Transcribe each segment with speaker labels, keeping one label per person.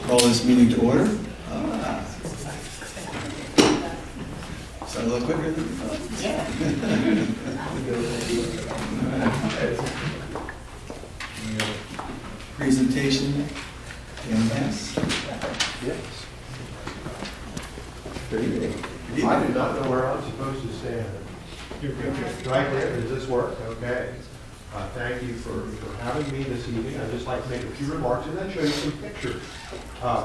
Speaker 1: Call this meeting to order. Is that a little quicker than you thought? Yeah. Presentation, yes.
Speaker 2: Yes. Good evening. I do not know where I'm supposed to stand. Right there, does this work? Okay. Thank you for having me this evening. I'd just like to make a few remarks and then show you some pictures. I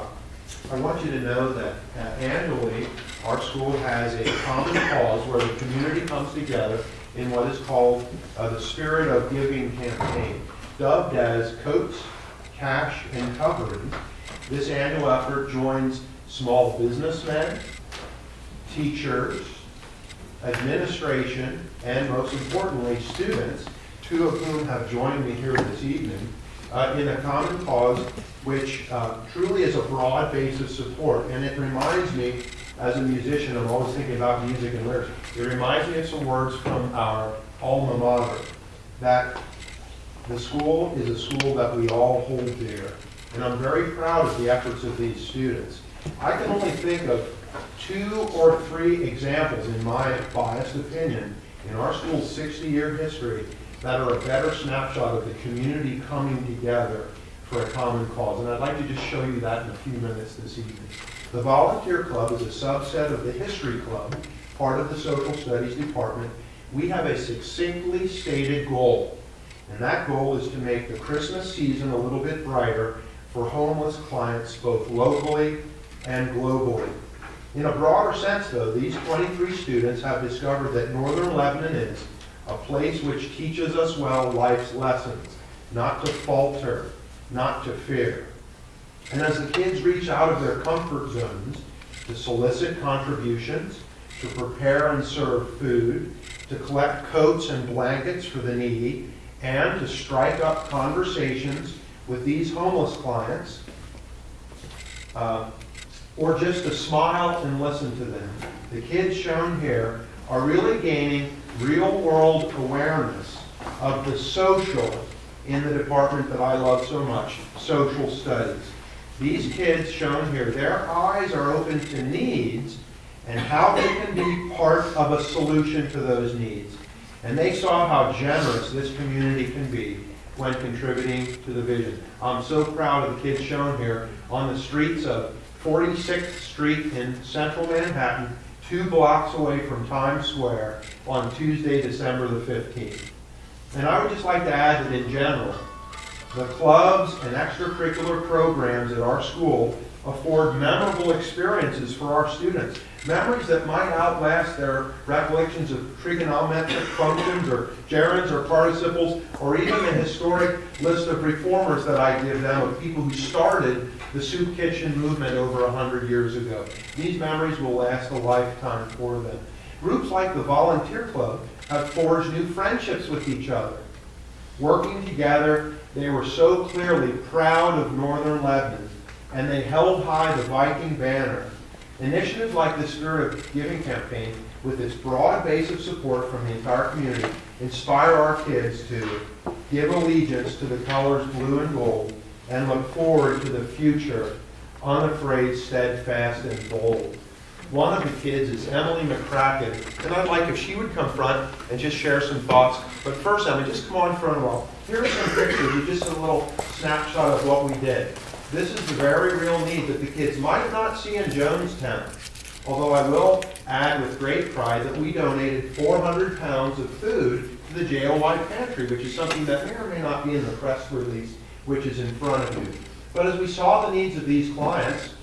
Speaker 2: want you to know that annually our school has a common cause where the community comes together in what is called the Spirit of Giving campaign, dubbed as Coats, Cash, and Covering. This annual effort joins small businessmen, teachers, administration, and most importantly, students, two of whom have joined me here this evening, in a common cause which truly is a broad base of support. And it reminds me, as a musician, I'm always thinking about music and lyrics. It reminds me of some words from our alma mater, that the school is a school that we all hold dear. And I'm very proud of the efforts of these students. I can only think of 2 or 3 examples, in my biased opinion, in our school's 60-year history that are a better snapshot of the community coming together for a common cause. And I'd like to just show you that in a few minutes this evening. The Volunteer Club is a subset of the History Club, part of the Social Studies Department. We have a succinctly stated goal, and that goal is to make the Christmas season a little bit brighter for homeless clients both locally and globally. In a broader sense, though, these 23 students have discovered that Northern Lebanon is a place which teaches us well life's lessons, not to falter, not to fear. And as the kids reach out of their comfort zones to solicit contributions, to prepare and serve food, to collect coats and blankets for the needy, and to strike up conversations with these homeless clients, or just to smile and listen to them, the kids shown here are really gaining real-world awareness of the social in the department that I love so much, social studies. These kids shown here, their eyes are open to needs and how they can be part of a solution to those needs. And they saw how generous this community can be when contributing to the vision. I'm so proud of the kids shown here on the streets of 46th Street in central Manhattan, 2 blocks away from Times Square on Tuesday, December the 15th. And I would just like to add that in general, the clubs and extracurricular programs at our school afford memorable experiences for our students. Memories that might outlast their recollections of trigonometric functions or gerunds or participles, or even the historic list of reformers that I give them of people who started the soup kitchen movement over 100 years ago. These memories will last a lifetime for them. Groups like the Volunteer Club have forged new friendships with each other. Working together, they were so clearly proud of Northern Lebanon, and they held high the Viking banner. Initiatives like the Spirit of Giving campaign, with its broad base of support from the entire community, inspire our kids to give allegiance to the colors blue and gold and look forward to the future, unafraid, steadfast, and bold. One of the kids is Emily McCracken, and I'd like if she would come front and just share some thoughts. But first, Emily, just come on front a while. Here are some pictures, just a little snapshot of what we did. this is the very real need that the kids might not see in Jonestown. Although I will add with great pride that we donated 400 pounds of food to the jail-wide pantry, which is something that may or may not be in the press release, which is in front of you. But as we saw the needs of these clients,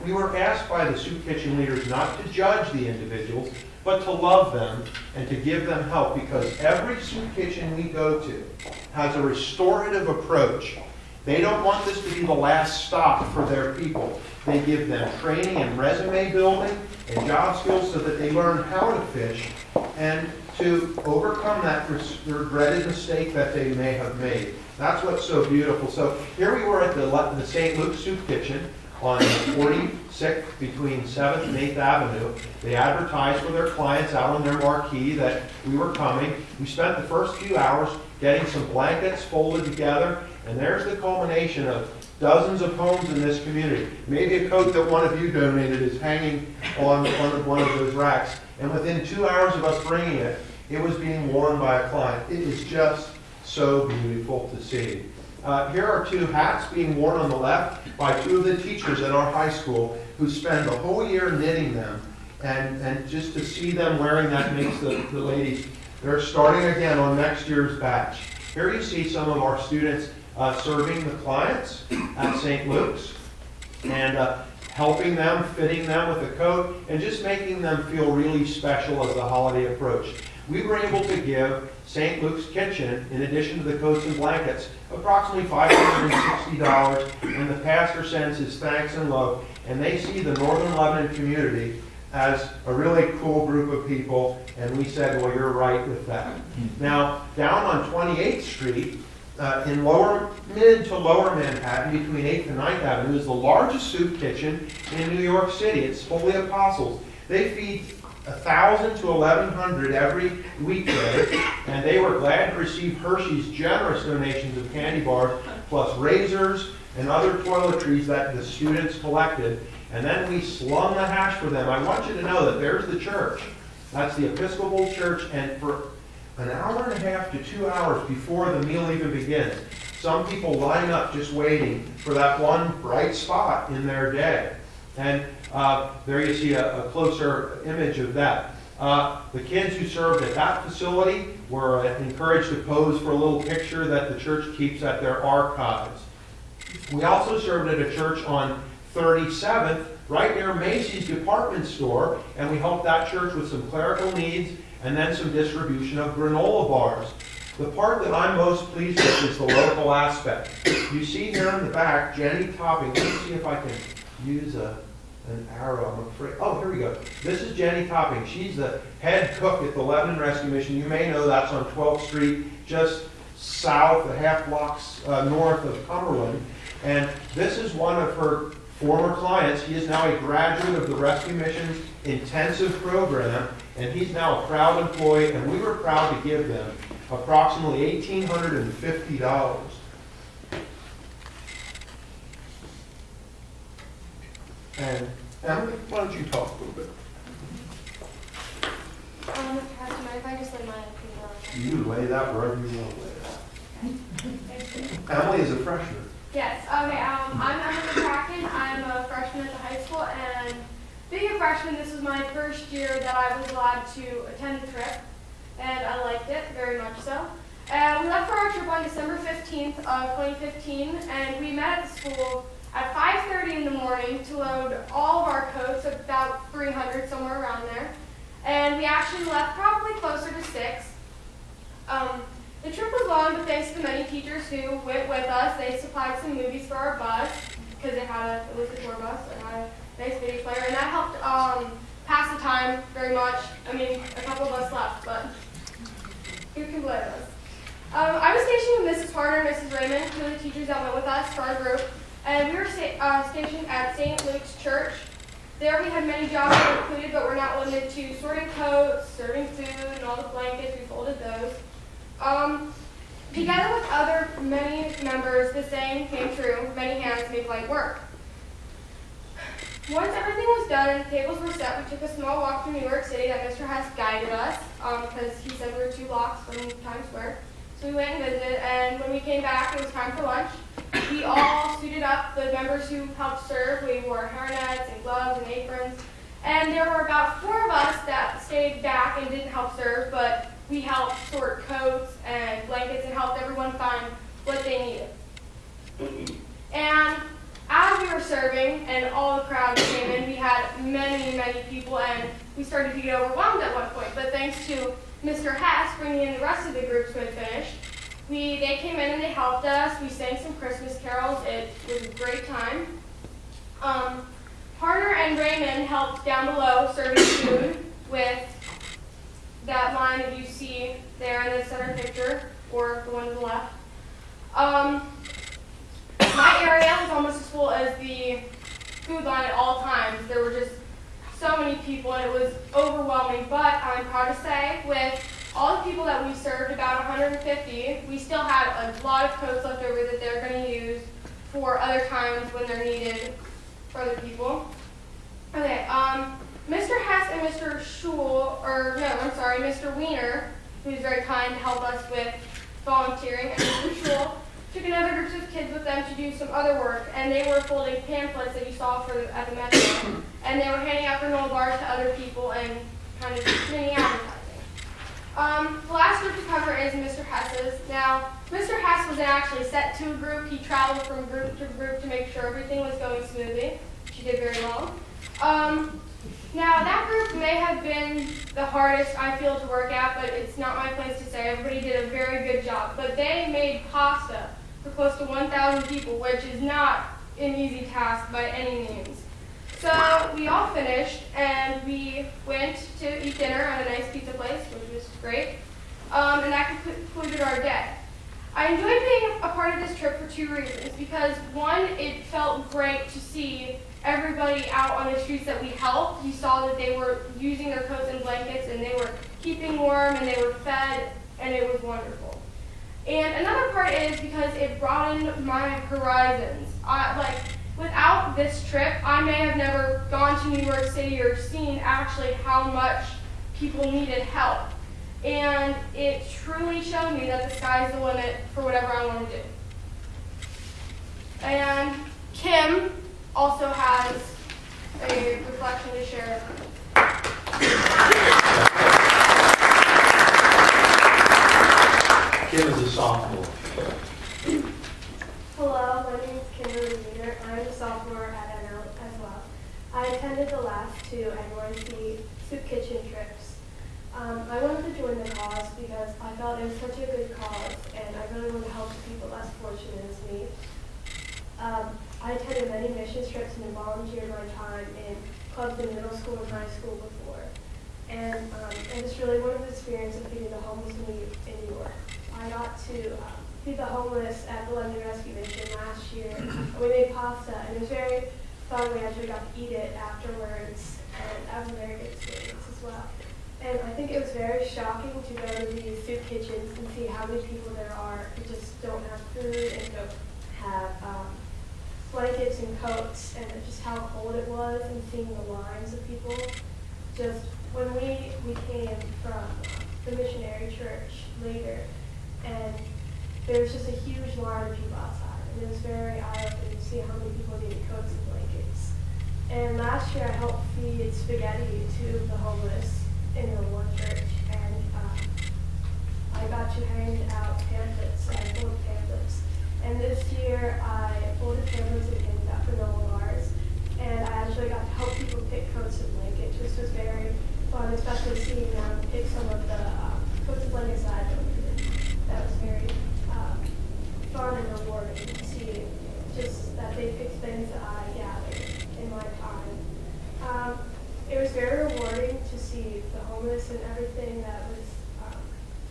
Speaker 2: we were asked by the soup kitchen leaders not to judge the individuals, but to love them and to give them help, because every soup kitchen we go to has a restorative approach. They don't want this to be the last stop for their people. They give them training and resume building and job skills so that they learn how to fish and to overcome that regretted mistake that they may have made. That's what's so beautiful. So here we were at the St. Luke's Soup Kitchen on 46th between 7th and 8th Avenue. They advertised for their clients out on their marquee that we were coming. We spent the first few hours getting some blankets folded together, and there's the culmination of dozens of homes in this community. Maybe a coat that one of you donated is hanging on one of those racks. And within 2 hours of us bringing it, it was being worn by a client. It is just so beautiful to see. Here are two hats being worn on the left by two of the teachers at our high school who spend the whole year knitting them. And just to see them wearing that makes the ladies, they're starting again on next year's batch. Here you see some of our students serving the clients at St. Luke's and helping them, fitting them with a coat, and just making them feel really special as the holiday approached. We were able to give St. Luke's Kitchen, in addition to the coats and blankets, approximately $560, and the pastor sends his thanks and love, and they see the Northern Lebanon community as a really cool group of people, and we said, well, you're right with that. Now, down on 28th Street, in mid to lower Manhattan, between 8th and 9th Avenue, is the largest soup kitchen in New York City. It's fully apostles. They feed 1,000 to 1,100 every weekday, and they were glad to receive Hershey's generous donations of candy bars, plus razors and other toiletries that the students collected. And then we slung the hash for them. I want you to know that there's the church. That's the Episcopal Church, and for an hour and a half to 2 hours before the meal even begins, some people line up just waiting for that one bright spot in their day. And there you see a closer image of that. The kids who served at that facility were encouraged to pose for a little picture that the church keeps at their archives. We also served at a church on 37th, right near Macy's department store, and we helped that church with some clerical needs and then some distribution of granola bars. The part that I'm most pleased with is the local aspect. You see here in the back, Jenny Topping. Let me see if I can use an arrow, I'm afraid. Oh, here we go. This is Jenny Topping. She's the head cook at the Lebanon Rescue Mission. You may know that's on 12th Street, just south, a half blocks north of Cumberland. And this is one of her former clients. He is now a graduate of the Rescue Mission's intensive program, and he's now a proud employee, and we were proud to give them approximately $1,850. And Emily, why don't you talk a little bit?
Speaker 3: If I just lay my finger
Speaker 2: You lay that wherever you want to lay it. Emily is a freshman.
Speaker 3: Yes, okay, I'm Emily Kraken. I'm a freshman at the high school, and being a freshman, this was my first year that I was allowed to attend the trip, and I liked it very much so. We left for our trip on December 15th of 2015, and we met at the school at 5:30 in the morning to load all of our coats, about 300, somewhere around there. And we actually left probably closer to 6. The trip was long, but thanks to the many teachers who went with us, they supplied some movies for our bus, because it was a tour bus, and had a nice video player, and that helped pass the time very much. I mean, a couple of us left, but who can blame us? I was stationed with Mrs. Harder and Mrs. Raymond, two of the teachers that went with us for our group, and we were stationed at St. Luke's Church. There we had many jobs that were included, but we're not limited to sorting coats, serving food, and all the blankets. We folded those. Together with many members, the saying came true: many hands make light work. Once everything was done and the tables were set, we took a small walk through New York City that Mr. Hess guided us, because he said we were 2 blocks from Times Square. So we went and visited, and when we came back, it was time for lunch. We all suited up, the members who helped serve, we wore hairnets and gloves and aprons. And there were about 4 of us that stayed back and didn't help serve, but we helped sort coats and blankets and helped everyone find what they needed. And as we were serving and all the crowd came in, we had many, many people, and we started to get overwhelmed at one point. But thanks to Mr. Hess bringing in the rest of the groups who had finished, they came in and they helped us. We sang some Christmas carols. It was a great time. Harner and Raymond helped down below serving food with that line that you see there in the center picture, or the one to the left. My area was almost as full as the food line at all times. There were just so many people, and it was overwhelming. But I'm proud to say, with all the people that we served, about 150, we still had a lot of coats left over that they're going to use for other times when they're needed for other people. Okay, Mr. Hess and Mr. Mr. Wiener, who was very kind to help us with volunteering, and Mr. Schul took another group of kids with them to do some other work, and they were folding pamphlets that you saw at the Metro, and they were handing out granola bars to other people and kind of mini advertising. The last group to cover is Mr. Hess's. Now, Mr. Hess wasn't actually set to a group. He traveled from group to group to make sure everything was going smoothly. She did very well. Now, that group may have been the hardest I feel to work at, but it's not my place to say. Everybody did a very good job. But they made pasta for close to 1,000 people, which is not an easy task by any means. So we all finished, and we went to eat dinner at a nice pizza place, which was great, and that concluded our day. I enjoyed being a part of this trip for 2 reasons. Because one, it felt great to see everybody out on the streets that we helped. You saw that they were using their coats and blankets, and they were keeping warm, and they were fed, and it was wonderful. And another part is because it broadened my horizons. Without this trip, I may have never gone to New York City or seen actually how much people needed help. And it truly showed me that the sky's the limit for whatever I want to do. And Kim also has a reflection to share.
Speaker 2: Kim is a sophomore.
Speaker 4: Hello, my name is Kimberly Wiener. I'm a sophomore at NL as well. I attended the last 2 NYC soup kitchen trips. I wanted to join the cause because I felt it was such a good cause, and I really wanted to help the people less fortunate as me. I attended many mission trips and volunteered my time in clubs in middle school and high school before. And it's really one of the experiences of feeding the homeless in New York. I got to feed the homeless at the London Rescue Mission last year. We made pasta, and it was very fun. We actually got to eat it afterwards, and that was a very good experience as well. And I think it was very shocking to go to these soup kitchens and see how many people there are who just don't have food and don't have blankets and coats, and just how cold it was, and seeing the lines of people. Just when we came from the missionary church later, and there was just a huge line of people outside, and it was very eye-opening to see how many people needed coats and blankets. And last year I helped feed spaghetti to the homeless in the one church, and I got to hand out pamphlets, and folded pamphlets. And this year I folded pamphlets and handed out granola bars, and I actually got to help people pick coats and blankets, which was very fun, especially seeing them pick some of the coats and blankets that I donated. That was very fun and rewarding to see just that they picked things that I gathered in my time. It was very rewarding to see the homeless and everything that was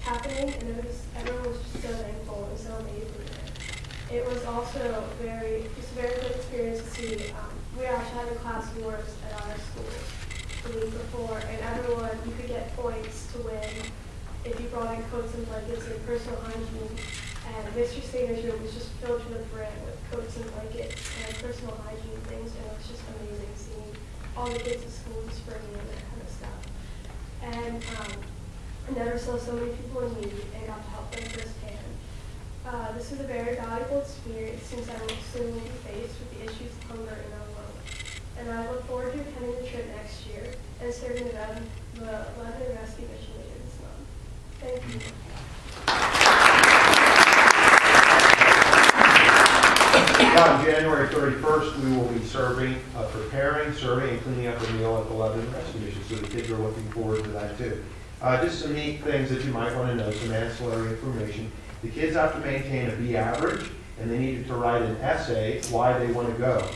Speaker 4: happening, and everyone was just so thankful and so amazing. It was also just a very good experience to see. We were actually having class wars at our school the week before, and everyone, you could get points to win if you brought in coats and blankets and personal hygiene. And Mr. Singer's room was just filled to the brim with coats and blankets and personal hygiene things, and it was just amazing seeing all the kids at school just bringing in that kind of stuff. And I never saw so many people in need and got to help them firsthand. This was a very valuable experience since I will soon be faced hunger and alone. And I look forward to attending the trip next year and serving the Lebanon Rescue Mission later this month. Thank you.
Speaker 2: On January 31st, we will be preparing, serving, and cleaning up a meal at the Lebanon Rescue Mission, so the kids are looking forward to that too. Just some neat things that you might want to know, some ancillary information. The kids have to maintain a B average, and they needed to write an essay why they want to go.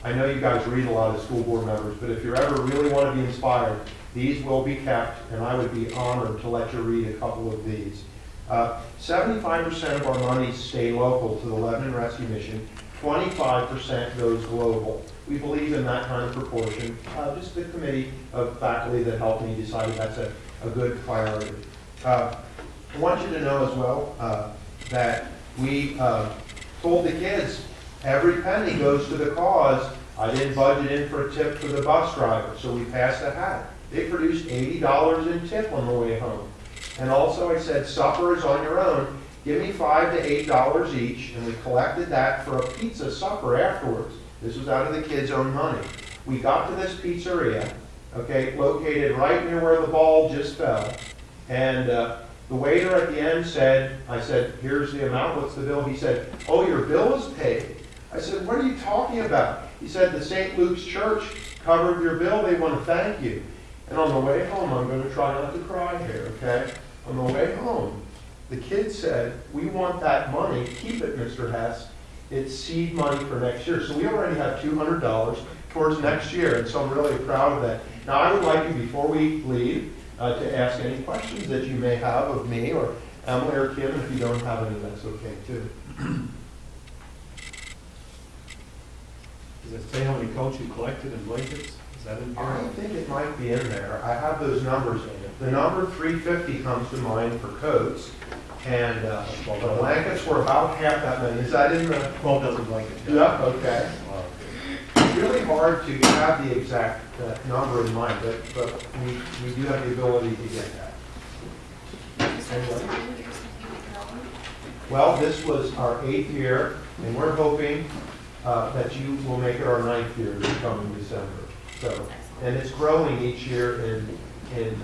Speaker 2: I know you guys read a lot of school board members, but if you ever really want to be inspired, these will be kept, and I would be honored to let you read a couple of these. 75% of our money stay local to the Lebanon Rescue Mission. 25% goes global. We believe in that kind of proportion. Just the committee of faculty that helped me decided that's a good priority. I want you to know as well that we told the kids every penny goes to the cause. I didn't budget in for a tip for the bus driver, so we passed a hat. They produced $80 in tip on the way home. And also I said, supper is on your own. Give me $5 to $8 each, and we collected that for a pizza supper afterwards. This was out of the kids' own money. We got to this pizzeria, okay, located right near where the ball just fell, and the waiter at the end said, I said, here's the amount, what's the bill? He said, oh, your bill is paid. I said, what are you talking about? He said, the St. Luke's Church covered your bill, they want to thank you. And on the way home, I'm going to try not to cry here, okay? On the way home, the kids said, we want that money, keep it, Mr. Hess. It's seed money for next year. So we already have $200 towards next year, and so I'm really proud of that. Now, I would like you, before we leave, to ask any questions that you may have of me or Emily or Kim. If you don't have any, that's okay, too.
Speaker 5: Does it say how many coats you collected in blankets? Is that in here?
Speaker 2: I think it might be in there. I have those numbers. The number 350 comes to mind for coats. And the blankets were about half that many. Is that in the
Speaker 5: 12 dozen blankets.
Speaker 2: Yeah, okay.
Speaker 5: Wow.
Speaker 2: It's really hard to have the exact number in mind, but we do have the ability to get that. Anyway. Well, this was our 8th year, and we're hoping that you will make it our 9th year this coming December. So, and it's growing each year in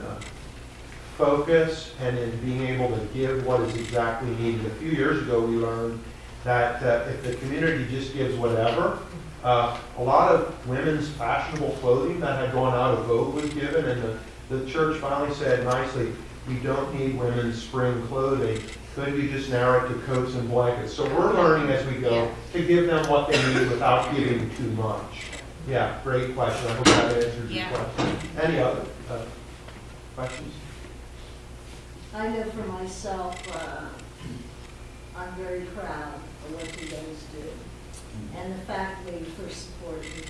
Speaker 2: focus and in being able to give what is exactly needed. A few years ago, we learned that if the community just gives whatever, a lot of women's fashionable clothing that had gone out of vogue was given, and the church finally said nicely, we don't need women's spring clothing. Could you just narrow it to coats and blankets? So we're learning as we go to give them what they need without giving too much. Yeah, great question. I hope that answers your question. Any other questions?
Speaker 6: I know for myself, I'm very proud of what you guys do. And the faculty for supporting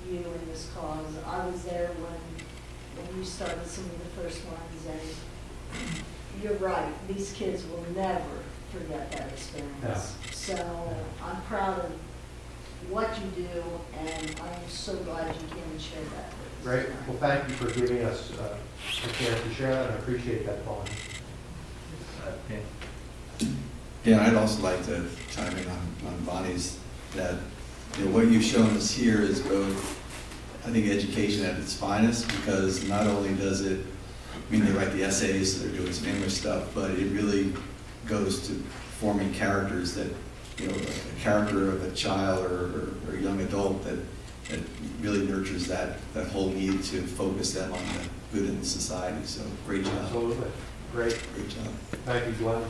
Speaker 6: you in this cause. I was there when you started some of the first ones, and you're right, these kids will never forget that experience.
Speaker 2: Yeah.
Speaker 6: So I'm proud of what you do, and I'm so glad you came and shared that with us.
Speaker 2: Great. Well, thank you for giving us a chance to share that. I appreciate that, Paul.
Speaker 1: Yeah, I'd also like to chime in on Bonnie's that what you've shown us here is both, I think, education at its finest, because not only does it, they write the essays, so they're doing some English stuff, but it really goes to forming characters that, a character of a child or a young adult that really nurtures that whole need to focus them on the good in the society. So great job.
Speaker 2: Absolutely. Great.
Speaker 1: Great job.
Speaker 2: Thank you, Glenn.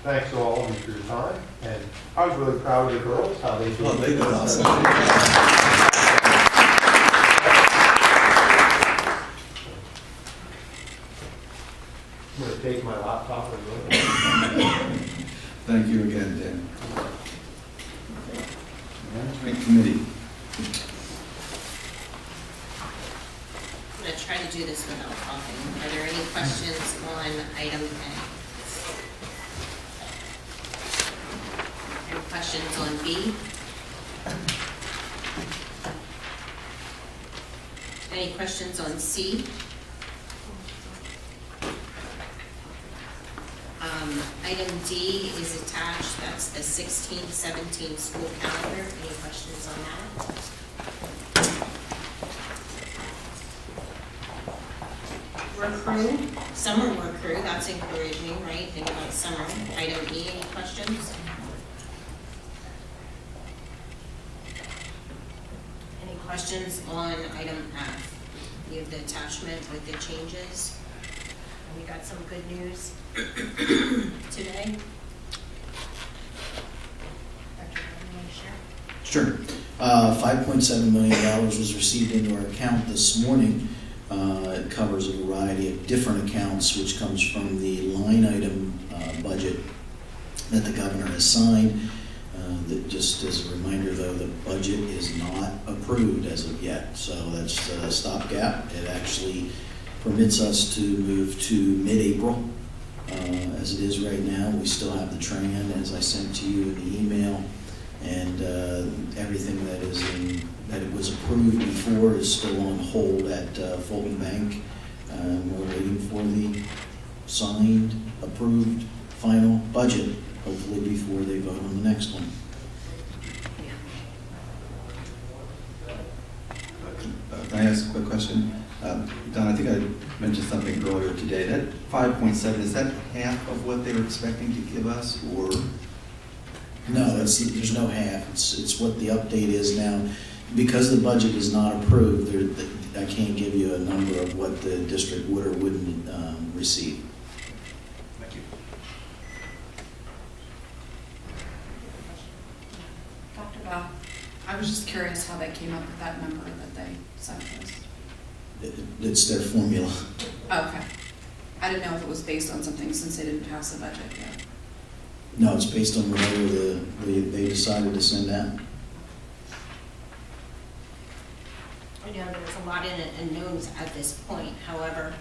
Speaker 2: Thanks to all of you for your time. And I was really proud of the girls, how they did.
Speaker 1: Well, they did awesome.
Speaker 2: I'm going to take my laptop and go.
Speaker 1: Thank you again, Dan. Management Committee.
Speaker 7: I'm going to try to do this without talking. Are there any questions on item A? Any questions on B? Any questions on C? Item D is attached. That's the 16-17 school calendar. Any questions on that? work crew, summer work crew, that's encouraging, right? Think about summer. Item E, any questions? Any questions on item F? You have the attachment with the changes. And we got some good news today. Dr. Bowman, share?
Speaker 8: Sure. $5.7 million was received into our account this morning. It covers a variety of different accounts, which comes from the line item budget that the governor has signed. Just as a reminder, though, the budget is not approved as of yet, so that's a stopgap. It actually permits us to move to mid-April. As it is right now, we still have the tran, as I sent to you in the email, and everything that it was approved before is still on hold at Fulton Bank. We're waiting for the signed, approved, final budget, hopefully before they vote on the next one.
Speaker 1: Can I ask a quick question? Don, I think I mentioned something earlier today. That 5.7, is that half of what they were expecting to give us, or?
Speaker 8: No, there's no half. It's what the update is now. Because the budget is not approved, I can't give you a number of what the district would or wouldn't receive.
Speaker 5: Thank you.
Speaker 9: Dr. Bell, I was just curious how they came up with that number that they sent us.
Speaker 8: It's their formula.
Speaker 9: Okay. I didn't know if it was based on something since they didn't pass the budget yet.
Speaker 8: No, it's based on whatever they decided to send out.
Speaker 7: I know there's a lot in unknowns at this point. However,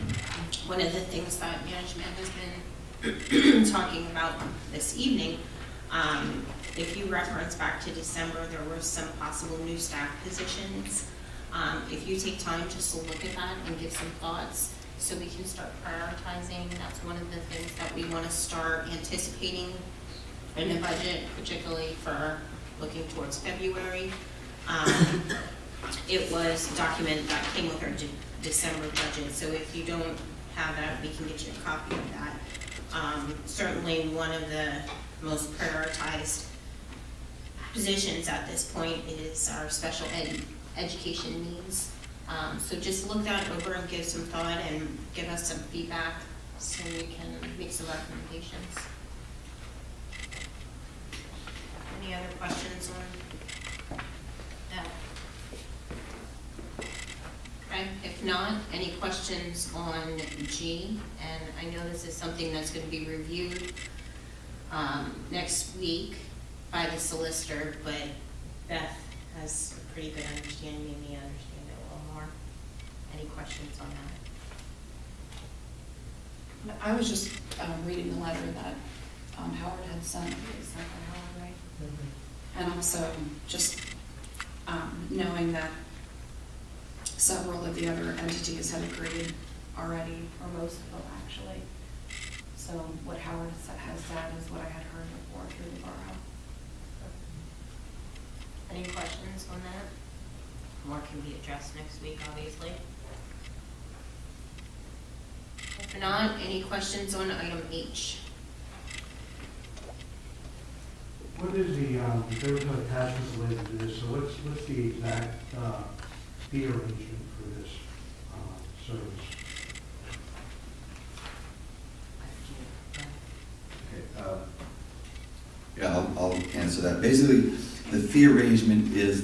Speaker 7: one of the things that management has been talking about this evening, if you reference back to December, there were some possible new staff positions. If you take time just to look at that and give some thoughts so we can start prioritizing, that's one of the things that we want to start anticipating in the budget, particularly for looking towards February. It was a document that came with our December budget, so if you don't have that, we can get you a copy of that. Certainly one of the most prioritized positions at this point is our special education needs. So just look that over and give some thought and give us some feedback so we can make some recommendations. Any other questions on that? Okay, if not, any questions on G? And I know this is something that's going to be reviewed next week by the solicitor, but Beth has a pretty good understanding, and me understand it a little more. Any questions on that?
Speaker 9: I was just reading the letter that Howard had sent. Is that Howard, right? Mm-hmm. And also just knowing that several of the other entities had agreed already, or most of them actually. So what Howard has said is what I had heard before through the borough.
Speaker 7: Any questions on that? More can be addressed next week, obviously. If not, any questions on item H?
Speaker 2: What is there was no attachment related to this, so what's the exact fee arrangement for this service?
Speaker 1: Okay, yeah, I'll answer that. Basically, the fee arrangement is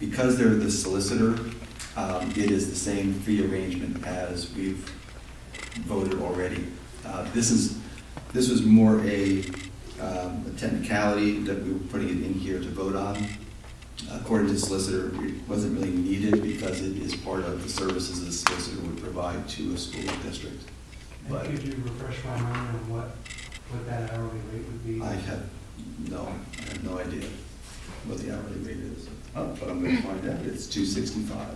Speaker 1: because they're the solicitor, it is the same fee arrangement as we've voted already. This was more a technicality that we were putting it in here to vote on. According to the solicitor, it wasn't really needed because it is part of the services the solicitor would provide to a school district.
Speaker 2: And could you refresh my memory on what that hourly rate would be?
Speaker 1: I have no idea what the hourly rate is. Oh, but I'm going to find out. It's $265.
Speaker 2: Okay.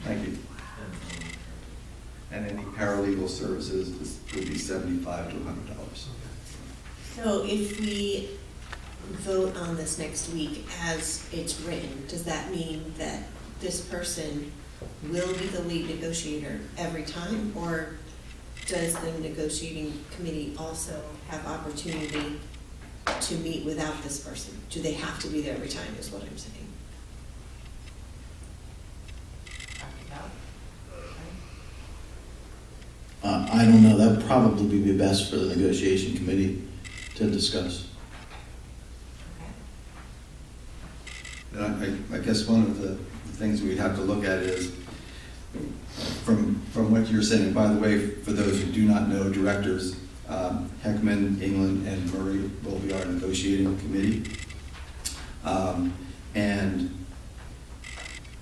Speaker 1: Thank you. And any paralegal services would be $75 to $100.
Speaker 10: So if we vote on this next week as it's written, does that mean that this person will be the lead negotiator every time? Or does the negotiating committee also have opportunity to meet without this person? Do they have to be there every time, is what I'm saying?
Speaker 8: I don't know, that would probably be best for the negotiation committee to discuss.
Speaker 1: And I guess one of the things we'd have to look at is, from what you're saying, by the way, for those who do not know, directors, Heckman, England, and Murray will be our negotiating committee. And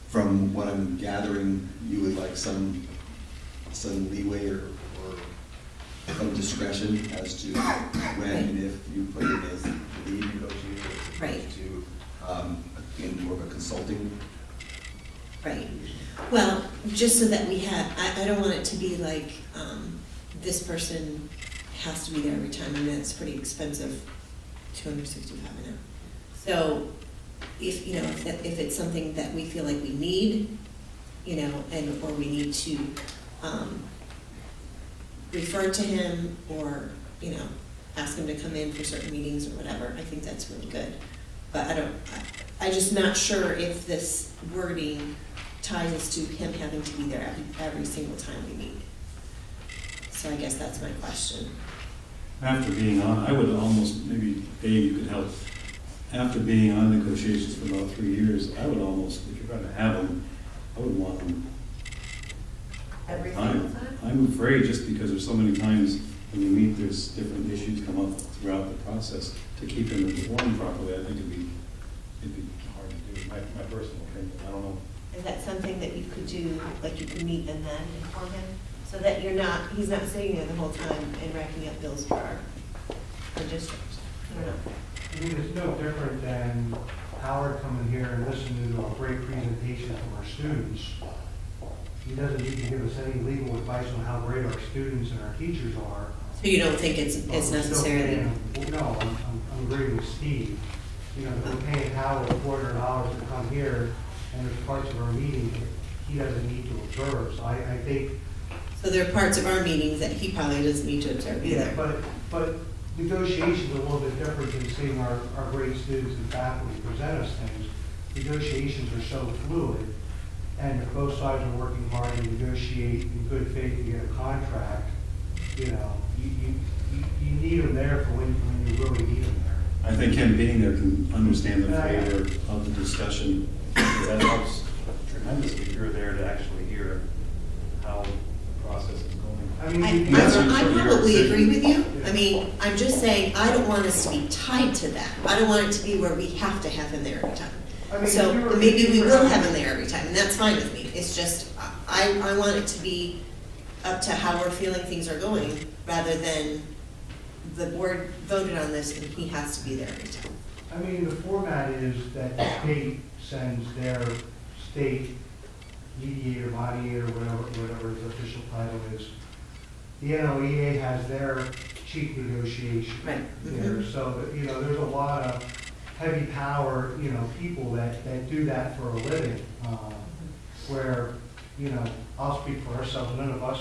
Speaker 1: from what I'm gathering, you would like some leeway or some discretion as to when and if you put it as the lead negotiator, as
Speaker 10: Right.
Speaker 1: opposed to in more of a consulting.
Speaker 10: Right. Well, just so that we have, I don't want it to be like, this person has to be there every time, and that's pretty expensive, $265 an hour. So if, you know, if it's something that we feel like we need, you know, and, or we need to, refer to him, or, you know, ask him to come in for certain meetings or whatever, I think that's really good. But I'm just not sure if this wording ties us to him having to be there every single time we meet. So I guess that's my question.
Speaker 5: After being on, I would almost, maybe Dave, you could help. After being on negotiations for about 3 years, I would almost, if you're going to have them, I would want them
Speaker 10: Every single time?
Speaker 5: I'm afraid, just because there's so many times when you meet, there's different issues come up throughout the process. To keep them informed properly, I think it'd be hard to do. My personal opinion, I don't know.
Speaker 10: Is that something that you could do, like you could meet and then inform him? So that he's not sitting there the whole time and racking up bills for our districts? I don't know.
Speaker 2: I mean, it's no different than Howard coming here and listening to a great presentation from our students. He doesn't need to give us any legal advice on how great our students and our teachers are.
Speaker 10: So you don't think it's necessarily?
Speaker 2: No, I'm agreeing with Steve. You know, we're paying Howard $400 to come here, and there's parts of our meeting that he doesn't need to observe. So I think.
Speaker 10: So there are parts of our meetings that he probably doesn't need to observe either.
Speaker 2: Yeah, but negotiations are a little bit different than seeing our great students and faculty present us things. Negotiations are so fluid, and if both sides are working hard to negotiate in good faith to get a contract, you know, you need them there for when you really need them there.
Speaker 5: I think him being there can understand the flavor of the discussion. That helps tremendously. You're there to actually hear how the process is going.
Speaker 2: I mean,
Speaker 10: I probably agree with you. I mean, I'm just saying, I don't want us to be tied to that. I don't want it to be where we have to have him there every time.
Speaker 2: I mean,
Speaker 10: So
Speaker 2: if
Speaker 10: maybe we
Speaker 2: you were-
Speaker 10: will have him there every time, and that's fine with me. It's just, I want it to be up to how we're feeling things are going, rather than the board voted on this and he has to be there every time.
Speaker 2: I mean, the format is that the state sends their state mediator, mediator, whatever his official title is. The NOEA has their chief negotiation.
Speaker 10: Right.
Speaker 2: There, so, you know, there's a lot of heavy power, you know, people that do that for a living, where, you know, I'll speak for ourselves, none of us,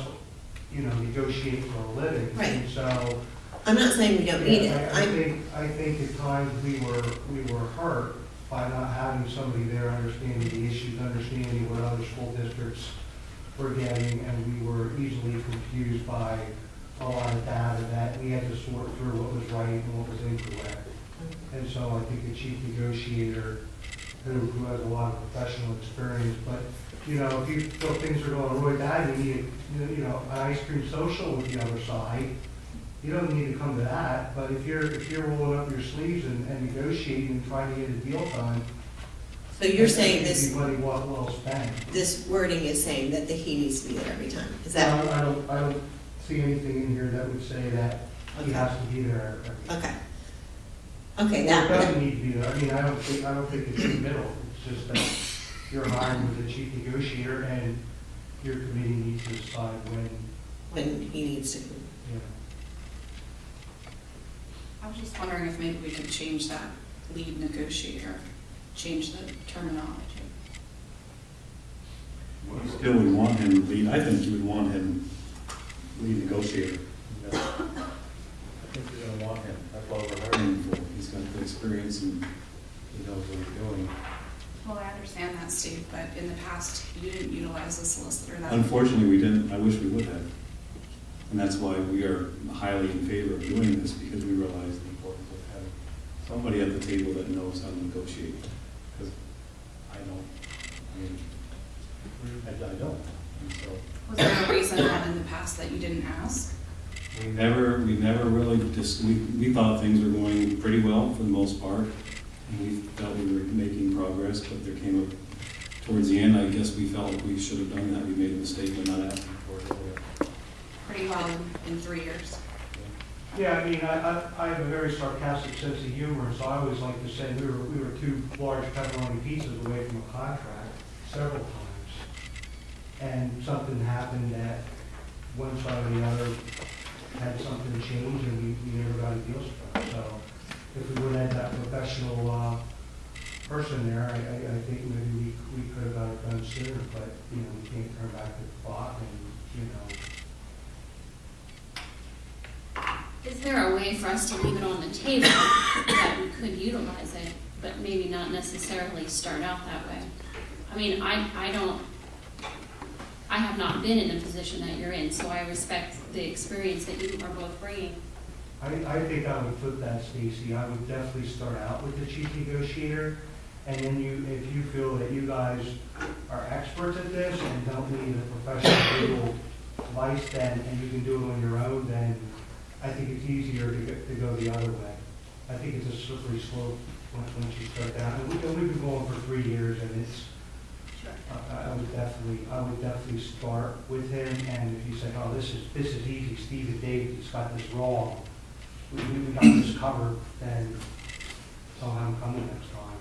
Speaker 2: you know, negotiate for a living.
Speaker 10: Right.
Speaker 2: And so,
Speaker 10: I'm not saying we don't need it.
Speaker 2: I think at times we were hurt by not having somebody there understanding the issues, understanding what other school districts were getting, and we were easily confused by a lot of data that we had to sort through what was right and what was incorrect. And so I think the chief negotiator, who has a lot of professional experience, but, you know, if you feel things are going really bad, you need, you know, an ice cream social with the other side. You don't need to come to that, but if you're rolling up your sleeves and negotiating and trying to get a deal done.
Speaker 10: So you're saying this,
Speaker 2: Money well spent.
Speaker 10: this wording is saying that he needs to be there every time. Is
Speaker 2: I
Speaker 10: that?
Speaker 2: don't see anything in here that would say that he
Speaker 10: Okay.
Speaker 2: has to be there.
Speaker 10: Okay. Okay,
Speaker 2: It
Speaker 10: that,
Speaker 2: doesn't need to be there. I mean, I don't think it's in the middle. It's just that you're hiring with the chief negotiator, and your committee needs to decide
Speaker 10: when he needs to.
Speaker 2: you know.
Speaker 9: I was just wondering if maybe we could change that lead negotiator, change the terminology.
Speaker 5: You still would want him to lead, I think you would want him lead negotiator.
Speaker 2: I think you're gonna want him, that's why we're hiring.
Speaker 5: Him for, he's got the experience and he knows what he's doing.
Speaker 9: Well, I understand that, Steve, but in the past, you didn't utilize a solicitor that.
Speaker 5: Unfortunately, we didn't, I wish we would have. And that's why we are highly in favor of doing this, because we realize the importance of having somebody at the table that knows how to negotiate. Because I don't, I don't. And so,
Speaker 9: Was there a reason that in the past that you didn't ask?
Speaker 5: we never really we thought things were going pretty well for the most part. And we felt we were making progress, but there came a, towards the end, I guess we felt we should have done that. We made a mistake by not asking for it earlier.
Speaker 9: Pretty well in 3 years.
Speaker 2: Yeah, I mean, I have a very sarcastic sense of humor, so I always like to say we were 2 large pepperoni pizzas away from a contract several times. And something happened that one side or the other had something change and we never got a deal struck. So if we would have had that professional person there, I think maybe we could have got it done sooner, but, you know, we can't turn back the clock and, you know.
Speaker 11: Is there a way for us to leave it on the table that we could utilize it, but maybe not necessarily start out that way? I mean, I have not been in a position that you're in, so I respect the experience that you are both bringing.
Speaker 2: I think I would flip that, Stacy. I would definitely start out with the chief negotiator, and then if you feel that you guys are experts at this and don't need a professional legal advice, then, and you can do it on your own, then I think it's easier to go the other way. I think it's a slippery slope once you start down. And we've been going for 3 years, and it's. I would definitely start with him. And if you say, "Oh, this is easy," Steve and Dave just got this wrong. We got this covered, then I'll have him coming next time.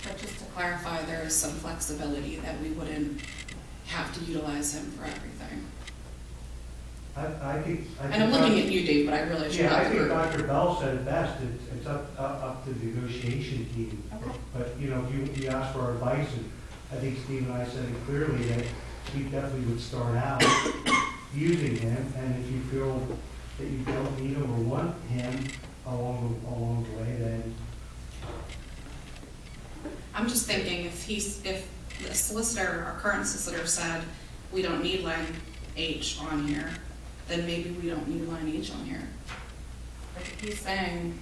Speaker 9: But just to clarify, there is some flexibility that we wouldn't have to utilize him for everything.
Speaker 2: I think.
Speaker 9: And I'm looking at you, Dave, but I realize you're
Speaker 2: Yeah,
Speaker 9: not
Speaker 2: I
Speaker 9: the
Speaker 2: think
Speaker 9: group.
Speaker 2: Dr. Bell said it best. It's up to the negotiation team.
Speaker 9: Okay.
Speaker 2: But, you know, if you ask for our advice, and I think Steve and I said it clearly that we definitely would start out using him, and if you feel that you don't need him or want him along the way, then.
Speaker 9: I'm just thinking if the solicitor, our current solicitor said, we don't need line H on here, then maybe we don't need line H on here. Like if he's saying,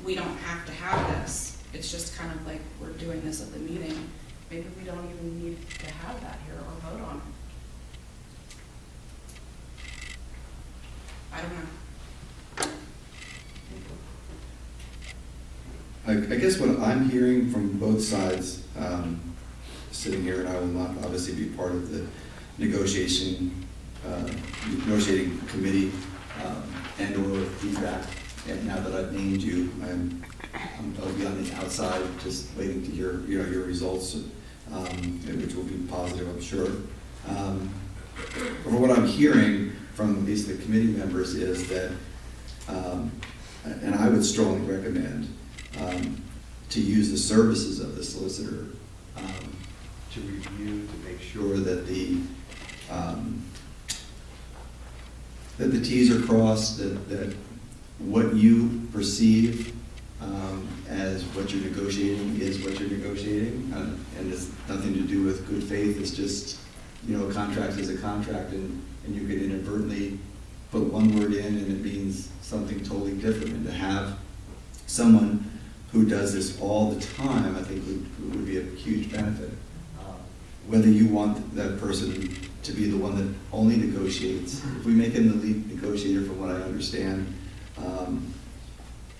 Speaker 9: we don't have to have this, it's just kind of like we're doing this at the meeting, maybe we don't even need to have that here or vote on it. I don't know.
Speaker 1: I guess what I'm hearing from both sides, sitting here, and I will not obviously be part of the negotiating committee and or feedback. And now that I've named you, I'll be on the outside, just waiting to hear your results, which will be positive, I'm sure. But what I'm hearing from at least the committee members is that, and I would strongly recommend to use the services of the solicitor to review, to make sure that the T's are crossed, that what you perceive as what you're negotiating is what you're negotiating, and it's nothing to do with good faith. It's just, a contract is a contract, and you could inadvertently put one word in and it means something totally different. And to have someone who does this all the time, I think would be a huge benefit. Whether you want that person to be the one that only negotiates, if we make him the lead negotiator, from what I understand,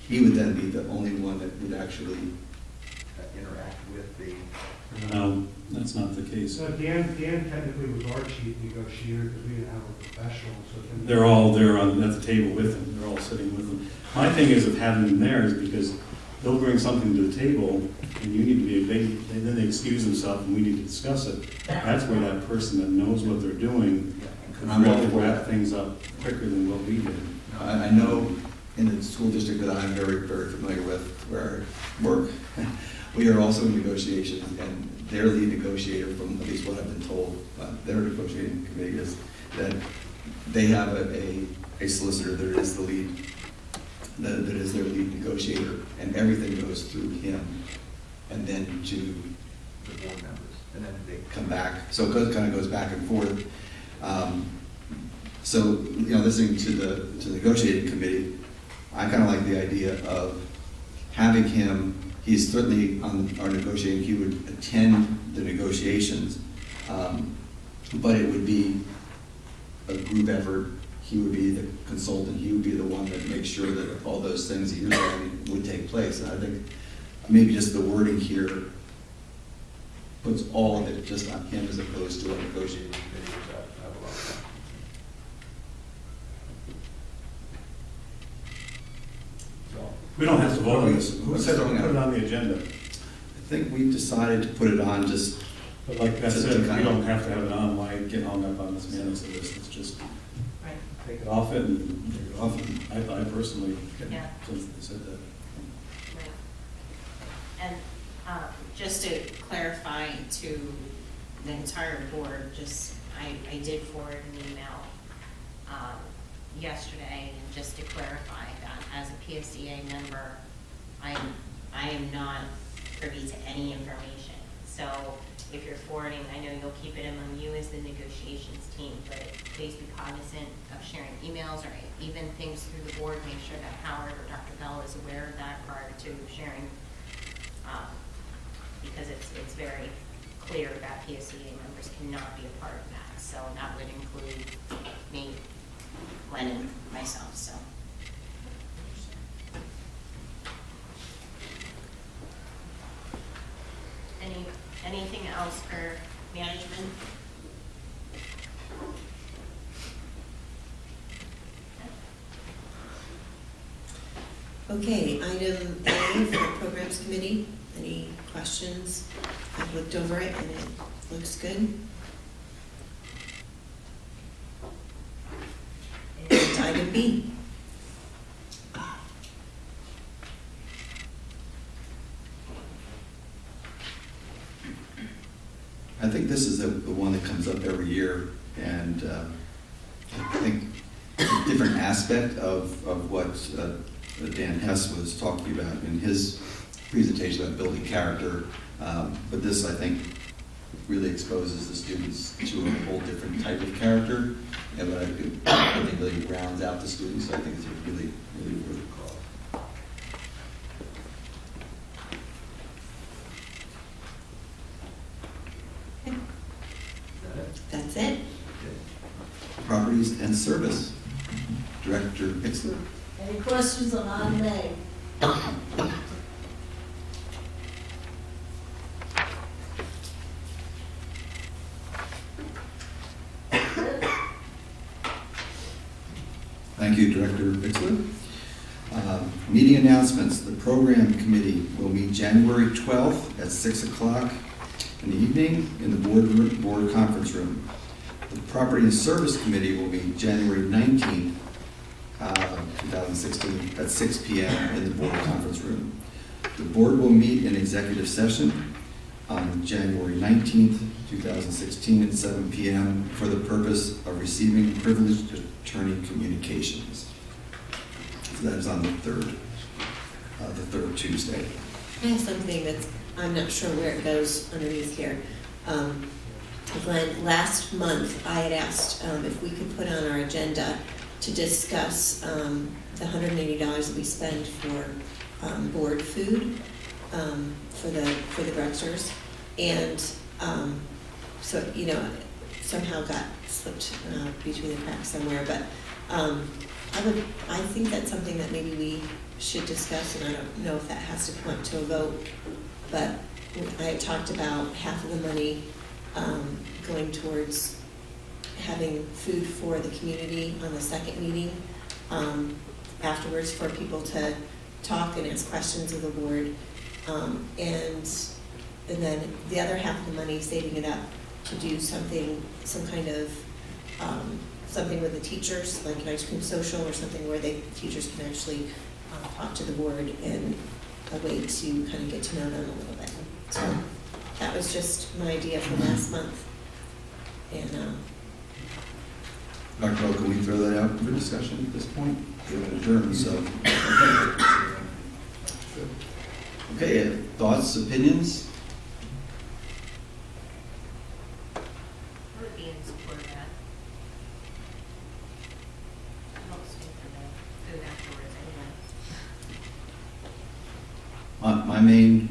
Speaker 1: he would then be the only one that would actually interact with the.
Speaker 5: No, that's not the case.
Speaker 2: So Dan technically was our chief negotiator because we didn't have a professional. So then
Speaker 5: They're all there at the table with him. They're all sitting with him. My thing is of having them there is because they'll bring something to the table, and you need to be then they excuse themselves, and we need to discuss it. That's where that person that knows what they're doing can really wrap things up quicker than what we did.
Speaker 1: I know in the school district that I'm very, very familiar with, where I work, we are also in negotiations, and their lead negotiator, from at least what I've been told, their negotiating committee is that they have a solicitor that is the lead, that is their lead negotiator, and everything goes through him and then to the board members, and then they come back. So it kind of goes back and forth. So, listening to the negotiating committee, I kind of like the idea of having him. He's certainly on our negotiating. He would attend the negotiations, but it would be a group effort. He would be the consultant. He would be the one that makes sure that all those things that you're saying would take place. And I think maybe just the wording here puts all of it just on him as opposed to a negotiating committee, which I have a lot of fun.
Speaker 5: We don't have to vote on this. Who said we put it on the agenda?
Speaker 1: I think we've decided to put it on just.
Speaker 5: But like that
Speaker 1: Just
Speaker 5: said,
Speaker 1: to
Speaker 5: we
Speaker 1: kind of-
Speaker 5: don't have to have it on. Why get hung up on this minutes of this? Let's just
Speaker 7: Right.
Speaker 5: take it off it and take it off. I personally,
Speaker 7: Yeah.
Speaker 5: since they said that.
Speaker 7: Right. And just to clarify to the entire board, I did forward an email yesterday, and just to clarify that as a PSDA member, I am not privy to any information. So if you're forwarding, I know you'll keep it among you as the negotiations team, but please be cognizant of sharing emails or even things through the board. Make sure that Howard or Dr. Bell is aware of that prior to sharing, because it's very clear that PSDA members cannot be a part of that. So that would include me, Glenn, and myself, so. Anything else for management?
Speaker 10: Okay, item A for the programs committee. Any questions? I've looked over it and it looks good. And item B.
Speaker 1: I think this is the one that comes up every year, and I think a different aspect of what Dan Hess was talking about in his presentation about building character, but this, I think, really exposes the students to a whole different type of character, and I think really rounds out the students. So I think it's a really, really worth a call.
Speaker 10: That's it.
Speaker 1: Properties and Service, Director Bixler.
Speaker 6: Any questions on item A?
Speaker 1: Thank you, Director Bixler. Meeting announcements. The Program Committee will meet January 12th at 6 o'clock in the evening in the board conference room. The Property and Service Committee will meet January 19th, 2016 at 6 p.m. in the board conference room. The board will meet in executive session on January 19th, 2016 at 7 p.m. for the purpose of receiving privileged attorney communications. So that is on the third Tuesday.
Speaker 10: I have something that's, I'm not sure where it goes underneath here. Glenn, last month I had asked if we could put on our agenda to discuss the $180 that we spend for board food for the Grexers, and so somehow got slipped between the cracks somewhere. But I think that's something that maybe we should discuss, and I don't know if that has to come up to a vote. But I had talked about half of the money going towards having food for the community on the second meeting afterwards for people to talk and ask questions of the board, and then the other half of the money, saving it up to do something, some kind of something with the teachers, like an ice cream social or something where the teachers can actually talk to the board, and a way to kind of get to know them a little bit. So that was just my idea for last month. And,
Speaker 1: Dr. O, can we throw that out for discussion at this point? Given adjourned, so. Okay, thoughts, opinions?
Speaker 7: I would be in support of that. It helps me for the food afterwards anyway.
Speaker 1: My main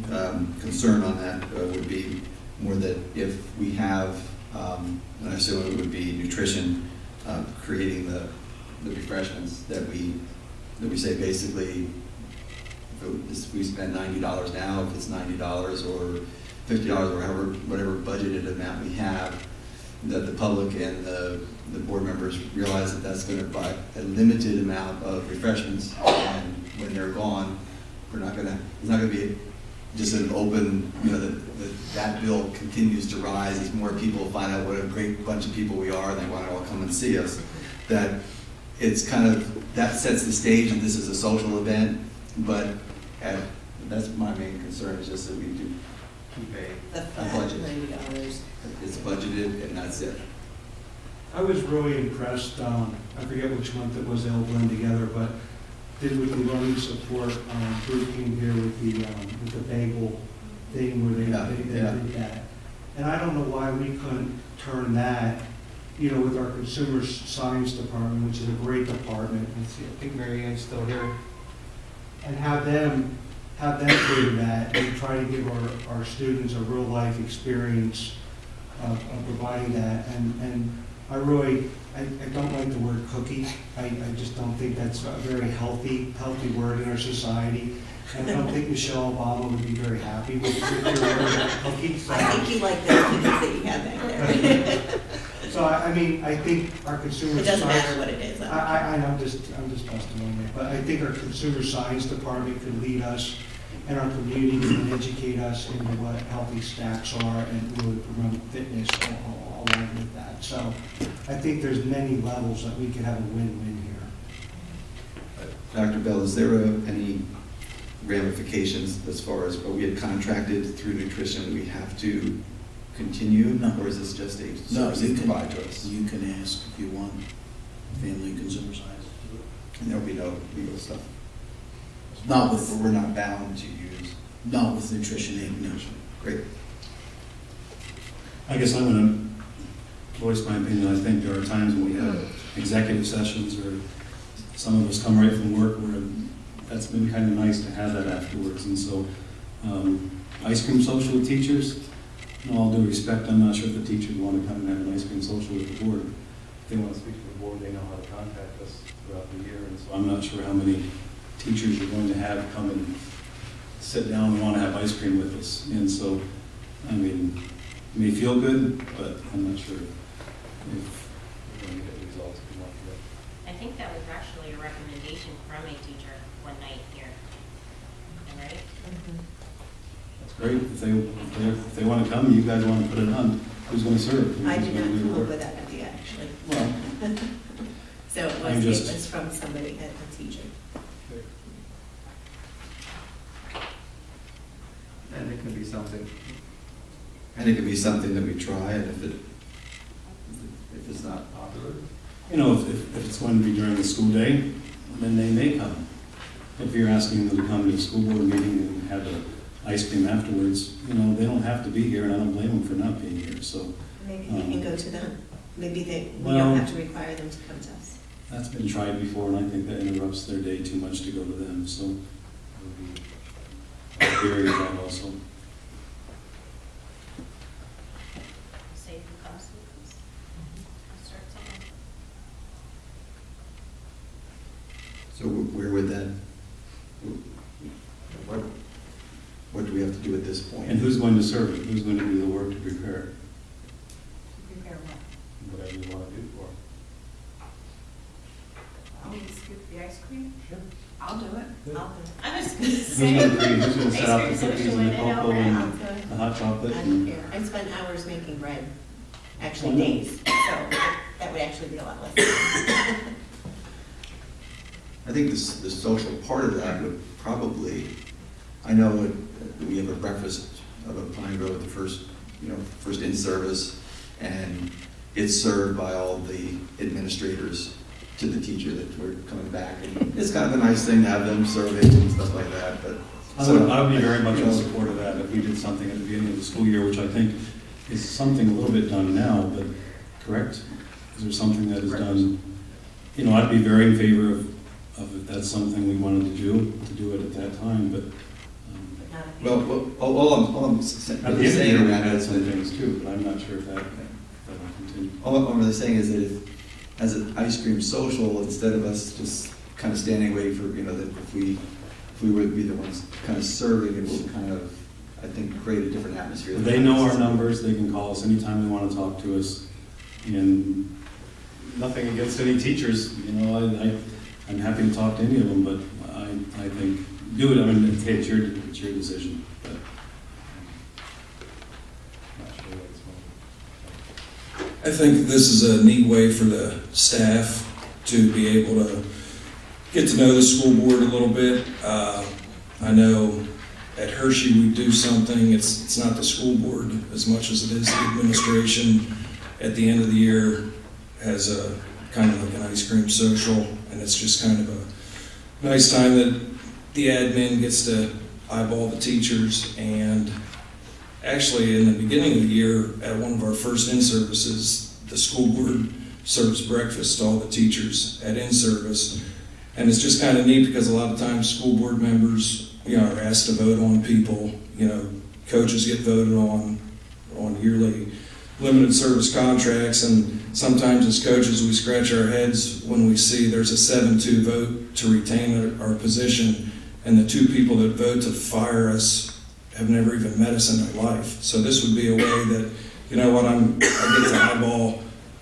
Speaker 1: concern on that would be more that if we have, and I assume it would be nutrition, creating the refreshments that we say basically, if we spend $90 now, if it's $90 or $50 or whatever budgeted amount we have, that the public and the board members realize that that's going to buy a limited amount of refreshments, and when they're gone, it's not going to be just an open, that bill continues to rise as more people find out what a great bunch of people we are and they want to all come and see us. That it's kind of, that sets the stage and this is a social event, but that's my main concern, is just that we do keep
Speaker 10: the
Speaker 1: a
Speaker 10: flat
Speaker 1: budget.
Speaker 10: $90.
Speaker 1: It's budgeted and that's it.
Speaker 12: I was really impressed, I forget which month it was, they all blend together, but did with the learning support group came here with the bagel thing where they did that. And I don't know why we couldn't turn that, with our consumer science department, which is a great department. I think Mary Ann's still here. And have them do that and try to give our students a real life experience of providing that. And I don't like the word cookie. I just don't think that's a very healthy word in our society. And I don't think Michelle Obama would be very happy with your word cookie. So.
Speaker 10: I think you like the cookies that you have back there.
Speaker 12: So I think our consumer
Speaker 10: It doesn't
Speaker 12: science,
Speaker 10: matter what it is.
Speaker 12: I'm just busting on it, but I think our consumer science department could lead us, and our community can educate us into what healthy snacks are and really promote fitness along with that. So I think there's many levels that we could have a win-win here.
Speaker 1: Dr. Bell, is there any ramifications as far as, we had contracted through nutrition, we have to continue?
Speaker 8: No.
Speaker 1: Or is this just a
Speaker 8: No,
Speaker 1: service
Speaker 8: you
Speaker 1: they
Speaker 8: can,
Speaker 1: provide to us?
Speaker 8: you can ask if you want family and consumer science.
Speaker 1: And there'll be no legal stuff?
Speaker 8: Not with,
Speaker 1: We're not bound to use?
Speaker 8: not with Nutrition Inc., no.
Speaker 1: Great.
Speaker 5: I guess I'm going to voice my opinion. I think there are times when we have executive sessions, or some of us come right from work, where that's been kind of nice to have that afterwards. And so, ice cream social with teachers, in all due respect, I'm not sure if the teachers want to come and have an ice cream social with the board. If they want to speak to the board, they know how to contact us throughout the year. And so I'm not sure how many teachers you're going to have come and sit down and want to have ice cream with us. And so, I mean, it may feel good, but I'm not sure if we're going to get the results we want to get.
Speaker 7: I think that was actually a recommendation from a teacher one night here. Am I right?
Speaker 5: That's great. If they want to come, you guys want to put it on, who's going to serve?
Speaker 10: I
Speaker 5: Who's
Speaker 10: did
Speaker 5: gonna
Speaker 10: not
Speaker 5: do the
Speaker 10: come up
Speaker 5: work?
Speaker 10: with that idea, actually.
Speaker 5: Well,
Speaker 10: So it
Speaker 5: I'm
Speaker 10: was,
Speaker 5: just-
Speaker 10: it was from somebody, a teacher.
Speaker 1: And it can be something. And it can be something that we try, and if it's not popular.
Speaker 5: if it's going to be during the school day, then they may come. If you're asking them to come to a school board meeting and have an ice cream afterwards, they don't have to be here, and I don't blame them for not being here. So
Speaker 10: Maybe we can go to them. Maybe we
Speaker 5: Well-
Speaker 10: don't have to require them to come to us.
Speaker 5: that's been tried before, and I think that interrupts their day too much to go to them. So it would be very that also.
Speaker 7: Say who comes, who comes. I'll start somewhere.
Speaker 1: So where would that, what do we have to do at this point?
Speaker 5: And who's going to serve it? Who's going to do the work to prepare it?
Speaker 7: Prepare what?
Speaker 5: Whatever you want to do for it.
Speaker 7: I'll scoop the ice cream.
Speaker 5: Sure.
Speaker 7: I'll do it.
Speaker 5: Good.
Speaker 7: I was gonna
Speaker 5: Who's
Speaker 7: say.
Speaker 5: going to create, who's going to set out the
Speaker 7: Ice cream
Speaker 5: cookies
Speaker 7: social
Speaker 5: and the
Speaker 7: in and
Speaker 5: cocoa
Speaker 7: over.
Speaker 5: and the hot chocolate?
Speaker 10: I don't
Speaker 5: and-
Speaker 10: care. I spent hours making bread, actually
Speaker 5: Oh, no.
Speaker 10: days, so that would actually be a lot less.
Speaker 1: I think the social part of that would probably, I know we have a breakfast of a Pine Grove, the first, first in-service, and it's served by all the administrators to the teacher that we're coming back. And it's kind of a nice thing to have them surveyed and stuff like that, but.
Speaker 5: I would be very much in support of that if we did something at the beginning of the school year, which I think is something a little bit done now, but correct? Is there something that is done? I'd be very in favor of if that's something we wanted to do it at that time, but.
Speaker 1: All I'm saying
Speaker 5: At the end of the year, we
Speaker 1: that
Speaker 5: had
Speaker 1: is
Speaker 5: some
Speaker 1: that,
Speaker 5: things too, but I'm not sure if that will continue.
Speaker 1: all I'm really saying is that as an ice cream social, instead of us just kind of standing waiting for, that if we would be the ones kind of serving, it will kind of, I think, create a different atmosphere.
Speaker 5: They know our numbers, they can call us anytime they want to talk to us, and nothing against any teachers, I'm happy to talk to any of them, but I think, do it, hey, it's your decision, but. Not sure what it's
Speaker 13: I think this is a neat way for the staff to be able to get to know the school board a little bit. I know at Hershey we do something, it's not the school board as much as it is the administration. At the end of the year has a kind of like an ice cream social, and it's just kind of a nice time that the admin gets to eyeball the teachers. And actually in the beginning of the year at one of our first in-services, the school board serves breakfast to all the teachers at in-service. And it's just kind of neat because a lot of times school board members, are asked to vote on people. Coaches get voted on yearly limited service contracts, and sometimes as coaches we scratch our heads when we see there's a 7-2 vote to retain our position, and the two people that vote to fire us have never even met us in their life. So this would be a way that,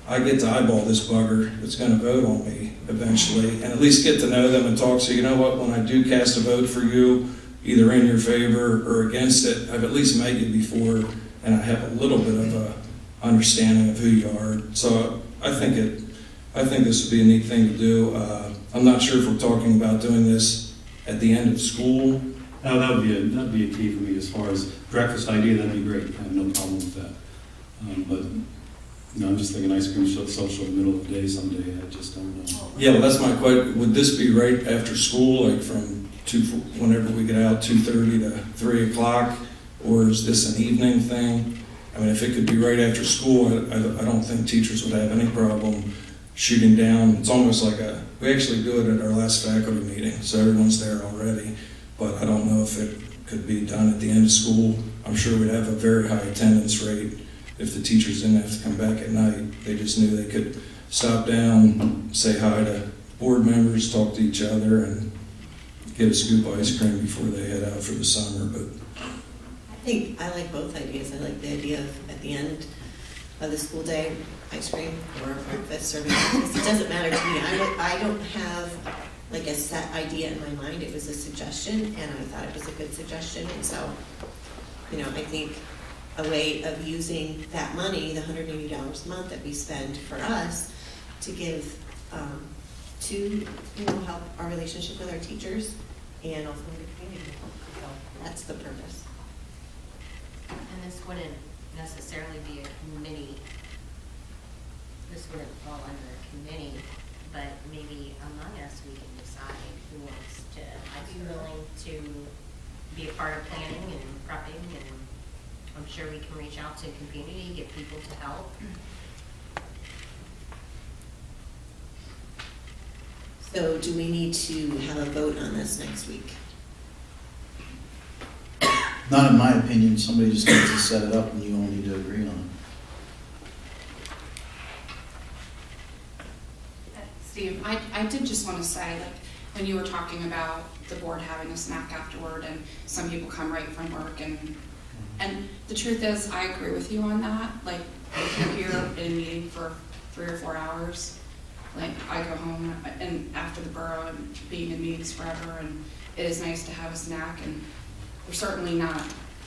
Speaker 13: I get to eyeball this bugger that's going to vote on me eventually, and at least get to know them and talk. So when I do cast a vote for you, either in your favor or against it, I've at least met you before, and I have a little bit of a understanding of who you are. So I think this would be a neat thing to do. I'm not sure if we're talking about doing this at the end of school.
Speaker 5: No, that'd be a key for me as far as breakfast idea. That'd be great. I have no problem with that. But I'm just thinking ice cream social in the middle of the day someday. I just don't know.
Speaker 13: Yeah, well, that's my question. Would this be right after school, like from whenever we get out, 2:30 to 3 o'clock, or is this an evening thing? If it could be right after school, I don't think teachers would have any problem shooting down. It's almost like we actually do it at our last faculty meeting, so everyone's there already. But I don't know if it could be done at the end of school. I'm sure we'd have a very high attendance rate if the teachers didn't have to come back at night. They just knew they could stop down, say hi to board members, talk to each other, and get a scoop of ice cream before they head out for the summer. But
Speaker 10: I think I like both ideas. I like the idea of at the end of the school day, ice cream or breakfast, serving breakfast. It doesn't matter to me. I don't have like a set idea in my mind. It was a suggestion, and I thought it was a good suggestion. And so, I think a way of using that money, the $180 a month that we spend for us, to give to help our relationship with our teachers and also the community. So that's the purpose.
Speaker 7: And this wouldn't necessarily be a committee, this wouldn't fall under a committee, but maybe among us we can decide who wants to. I'd be willing to be a part of planning and prepping, and I'm sure we can reach out to the community, get people to help.
Speaker 10: So do we need to have a vote on this next week?
Speaker 8: Not in my opinion. Somebody just needs to set it up and you all need to agree on it.
Speaker 9: Steve, I did just want to say, when you were talking about the board having a snack afterward and some people come right from work, and the truth is, I agree with you on that. If you're here in a meeting for 3 or 4 hours, I go home and after the borough and being in meetings forever, and it is nice to have a snack, and we're certainly not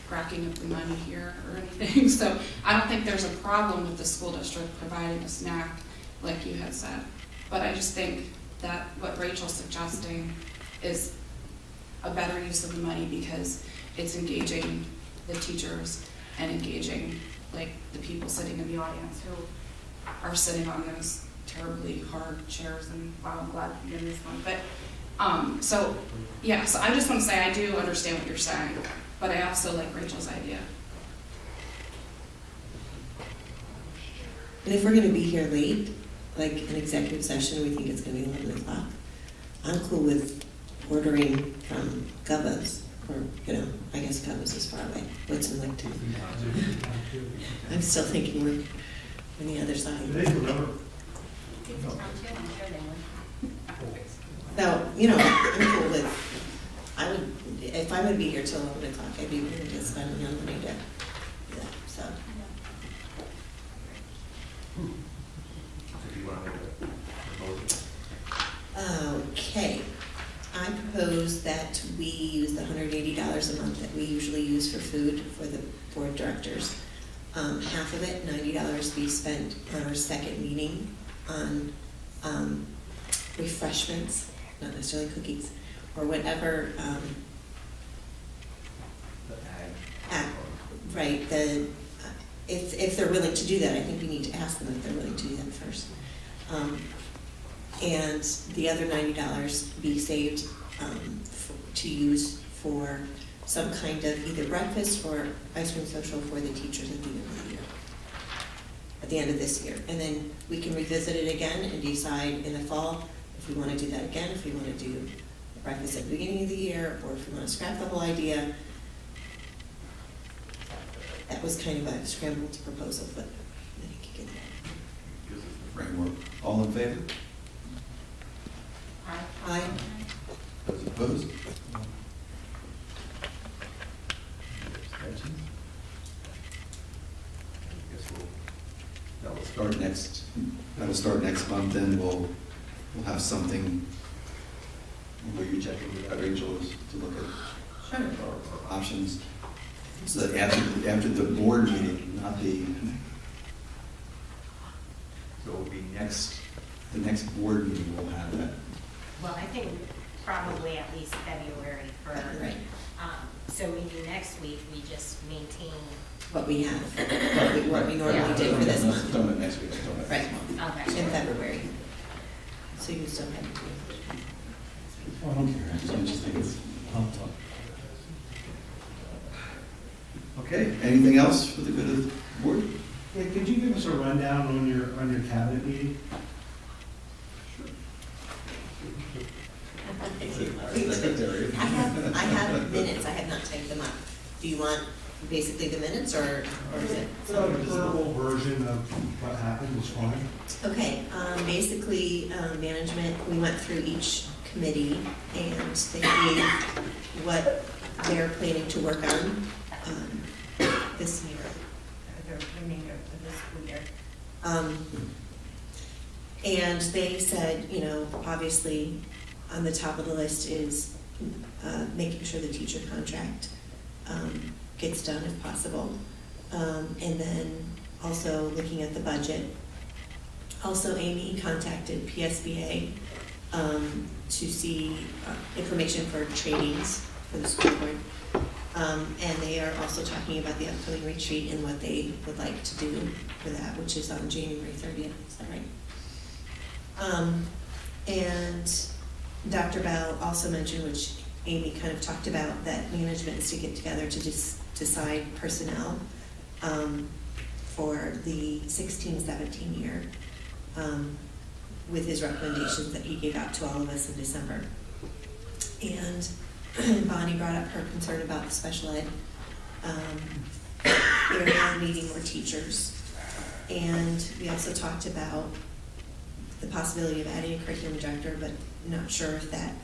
Speaker 9: racking up the money here or anything. So I don't think there's a problem with the school district providing a snack like you had said. But I just think that what Rachel's suggesting is a better use of the money because it's engaging the teachers and engaging, like, the people sitting in the audience who are sitting on those terribly hard chairs, and wow, I'm glad you're in this one. But, so I just want to say I do understand what you're saying, but I also like Rachel's idea.
Speaker 10: And if we're gonna be here late, like an executive session, we think it's gonna be 11 o'clock, I'm cool with ordering from Gubba's, or, I guess Gubba's is far away. What's in Lickdale? I'm still thinking we're on the other side. So, I'm cool with, if I would be here till 11 o'clock, I'd be willing to spend money to do that, so. Okay, I propose that we use the $180 a month that we usually use for food for the board directors. Half of it, $90, be spent on our second meeting on refreshments, not necessarily cookies, or whatever. Right. If they're willing to do that, I think we need to ask them if they're willing to do that first. And the other $90 be saved to use for some kind of either breakfast or ice cream social for the teachers at the end of the year. At the end of this year. And then we can revisit it again and decide in the fall if we want to do that again, if we want to do breakfast at the beginning of the year, or if we want to scrap the whole idea. That was kind of a scrambled proposal, but I think you get that.
Speaker 1: Gives us the framework. All in favor?
Speaker 10: Aye.
Speaker 1: Those opposed? Abstentions? I guess that'll start next month, and we'll have something. Will you check into that, Rachel, to look at our options? So that after the board meeting, not the, so it'll be the next board meeting we'll have that.
Speaker 7: Well, I think probably at least February for,
Speaker 10: Right.
Speaker 7: So maybe next week we just maintain.
Speaker 10: What we have, what we normally do for this month.
Speaker 1: Talking about next week,
Speaker 10: Right,
Speaker 7: Okay.
Speaker 10: in February. So you still have to.
Speaker 5: I don't care, I just think it's, I'll talk.
Speaker 1: Okay, anything else for the good of the board?
Speaker 12: Yeah, could you give us a rundown on your cabinet meeting?
Speaker 10: I have minutes, I have not typed them up. Do you want basically the minutes, or is it?
Speaker 12: A verbal version of what happened is fine.
Speaker 10: Okay, basically, management, we went through each committee, and they gave what they're planning to work on this year, the remainder of this school year. And they said, obviously, on the top of the list is making sure the teacher contract gets done if possible. And then also looking at the budget. Also, Amy contacted PSBA to see information for trainings for the school board. And they are also talking about the upcoming retreat and what they would like to do for that, which is on January 30th. Is that right? And Dr. Bell also mentioned, which Amy kind of talked about, that management is to get together to decide personnel for the 16-17 year with his recommendations that he gave out to all of us in December. And Bonnie brought up her concern about the special ed area needing more teachers. And we also talked about the possibility of adding a curriculum director, but not sure if that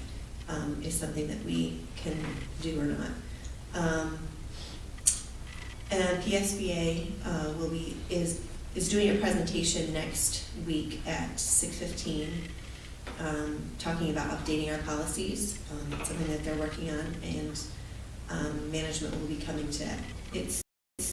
Speaker 10: is something that we can do or not. And PSBA is doing a presentation next week at 6:15, talking about updating our policies. It's something that they're working on, and management will be coming to that. It's